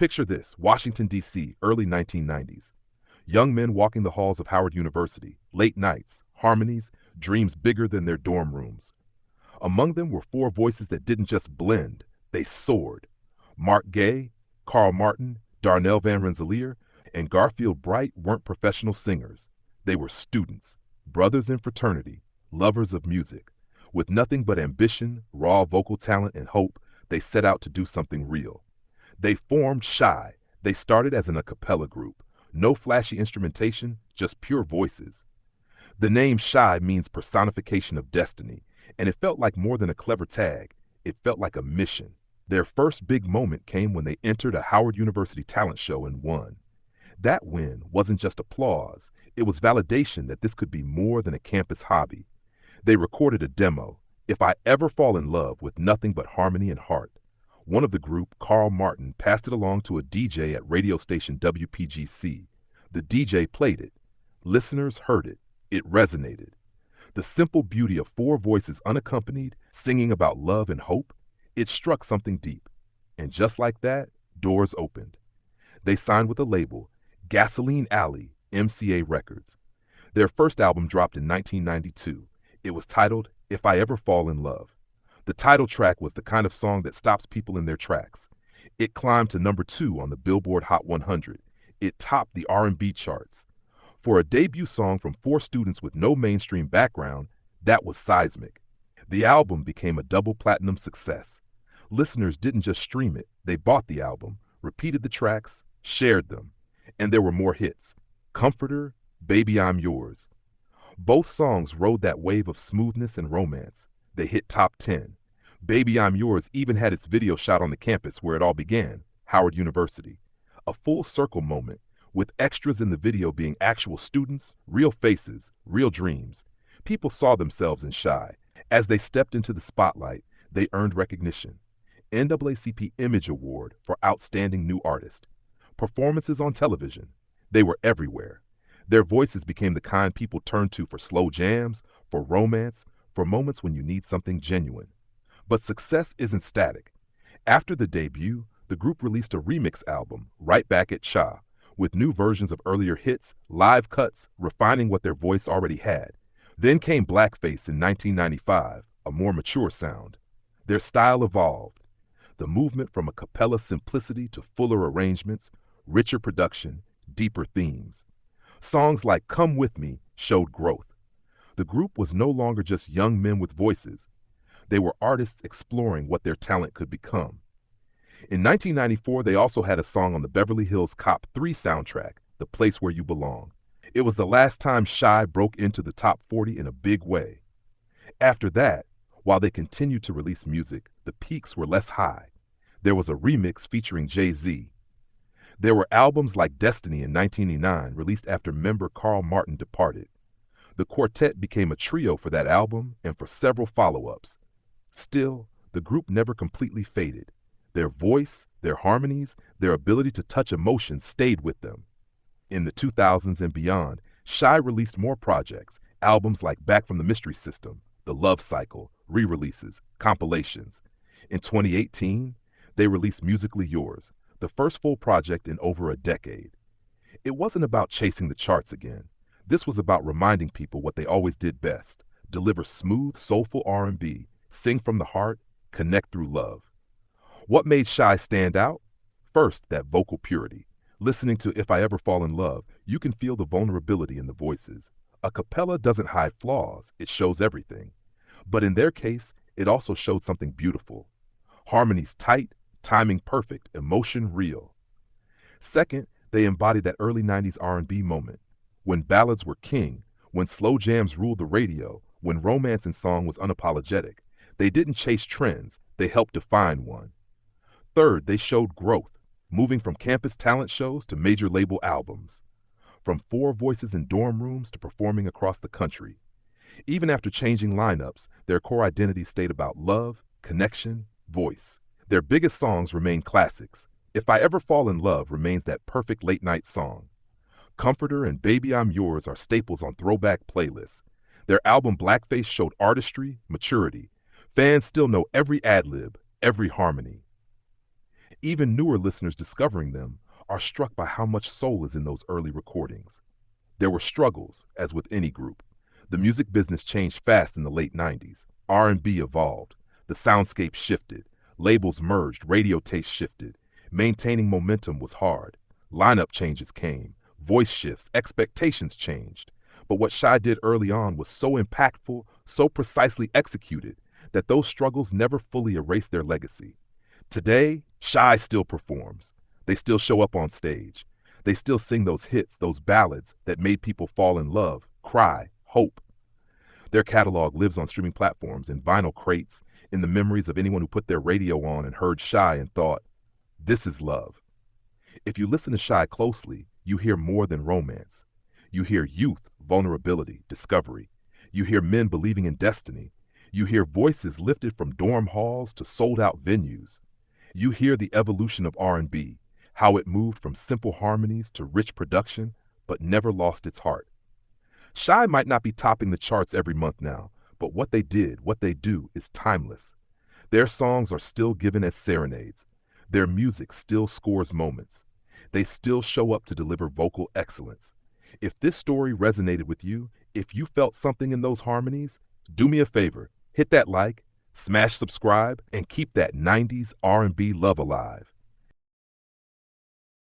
Picture this, Washington, D.C., early 1990s. Young men walking the halls of Howard University, late nights, harmonies, dreams bigger than their dorm rooms. Among them were four voices that didn't just blend, they soared. Mark Gaye, Carl Martin, Darnell Van Rensselaer, and Garfield Bright weren't professional singers. They were students, brothers in fraternity, lovers of music. With nothing but ambition, raw vocal talent, and hope, they set out to do something real. They formed Shai. They started as an a cappella group. No flashy instrumentation, just pure voices. The name Shai means personification of destiny, and it felt like more than a clever tag. It felt like a mission. Their first big moment came when they entered a Howard University talent show and won. That win wasn't just applause, it was validation that this could be more than a campus hobby. They recorded a demo, If I Ever Fall in Love, with nothing but harmony and heart. One of the group, Carl Martin, passed it along to a DJ at radio station WPGC. The DJ played it. Listeners heard it. It resonated. The simple beauty of four voices unaccompanied, singing about love and hope, it struck something deep. And just like that, doors opened. They signed with a label, Gasoline Alley, MCA Records. Their first album dropped in 1992. It was titled, If I Ever Fall in Love. The title track was the kind of song that stops people in their tracks. It climbed to number 2 on the Billboard Hot 100. It topped the R&B charts. For a debut song from four students with no mainstream background, that was seismic. The album became a double platinum success. Listeners didn't just stream it, they bought the album, repeated the tracks, shared them. And there were more hits. Comforter, Baby I'm Yours. Both songs rode that wave of smoothness and romance. They hit top 10. Baby I'm Yours even had its video shot on the campus where it all began, Howard University. A full circle moment, with extras in the video being actual students, real faces, real dreams. People saw themselves in Shai. As they stepped into the spotlight, they earned recognition. NAACP Image Award for Outstanding New Artist. Performances on television. They were everywhere. Their voices became the kind people turned to for slow jams, for romance, for moments when you need something genuine. But success isn't static. After the debut, the group released a remix album, Right Back at Cha, with new versions of earlier hits, live cuts, refining what their voice already had. Then came Blackface in 1995, a more mature sound. Their style evolved. The movement from a cappella simplicity to fuller arrangements, richer production, deeper themes. Songs like Come With Me showed growth. The group was no longer just young men with voices. They were artists exploring what their talent could become. In 1994, they also had a song on the Beverly Hills Cop 3 soundtrack, The Place Where You Belong. It was the last time Shai broke into the top 40 in a big way. After that, while they continued to release music, the peaks were less high. There was a remix featuring Jay-Z. There were albums like Destiny in 1989, released after member Carl Martin departed. The quartet became a trio for that album and for several follow-ups. Still, the group never completely faded. Their voice, their harmonies, their ability to touch emotion stayed with them. In the 2000s and beyond, Shai released more projects, albums like Back from the Mystery System, The Love Cycle, re-releases, compilations. In 2018, they released Musically Yours, the first full project in over a decade. It wasn't about chasing the charts again. This was about reminding people what they always did best, deliver smooth, soulful R&B, sing from the heart, connect through love. What made Shai stand out? First, that vocal purity. Listening to If I Ever Fall in Love, you can feel the vulnerability in the voices. A cappella doesn't hide flaws, it shows everything. But in their case, it also showed something beautiful. Harmonies tight, timing perfect, emotion real. Second, they embodied that early 90s R&B moment, when ballads were king, when slow jams ruled the radio, when romance in song was unapologetic. They didn't chase trends, they helped define one. Third, they showed growth, moving from campus talent shows to major label albums, from four voices in dorm rooms to performing across the country. Even after changing lineups, their core identity stayed about love, connection, voice. Their biggest songs remain classics. If I Ever Fall in Love remains that perfect late-night song. Comforter and Baby I'm Yours are staples on throwback playlists. Their album Blackface showed artistry, maturity. Fans still know every ad-lib, every harmony. Even newer listeners discovering them are struck by how much soul is in those early recordings. There were struggles, as with any group. The music business changed fast in the late 90s. R&B evolved. The soundscape shifted. Labels merged. Radio tastes shifted. Maintaining momentum was hard. Lineup changes came. Voice shifts. Expectations changed. But what Shai did early on was so impactful, so precisely executed, that those struggles never fully erased their legacy. Today, Shai still performs. They still show up on stage. They still sing those hits, those ballads that made people fall in love, cry, hope. Their catalog lives on streaming platforms, in vinyl crates, in the memories of anyone who put their radio on and heard Shai and thought, this is love. If you listen to Shai closely, you hear more than romance. You hear youth, vulnerability, discovery. You hear men believing in destiny. You hear voices lifted from dorm halls to sold-out venues. You hear the evolution of R&B, how it moved from simple harmonies to rich production, but never lost its heart. Shai might not be topping the charts every month now, but what they did, what they do, is timeless. Their songs are still given as serenades. Their music still scores moments. They still show up to deliver vocal excellence. If this story resonated with you, if you felt something in those harmonies, do me a favor, hit that like, smash subscribe, and keep that 90s R&B love alive.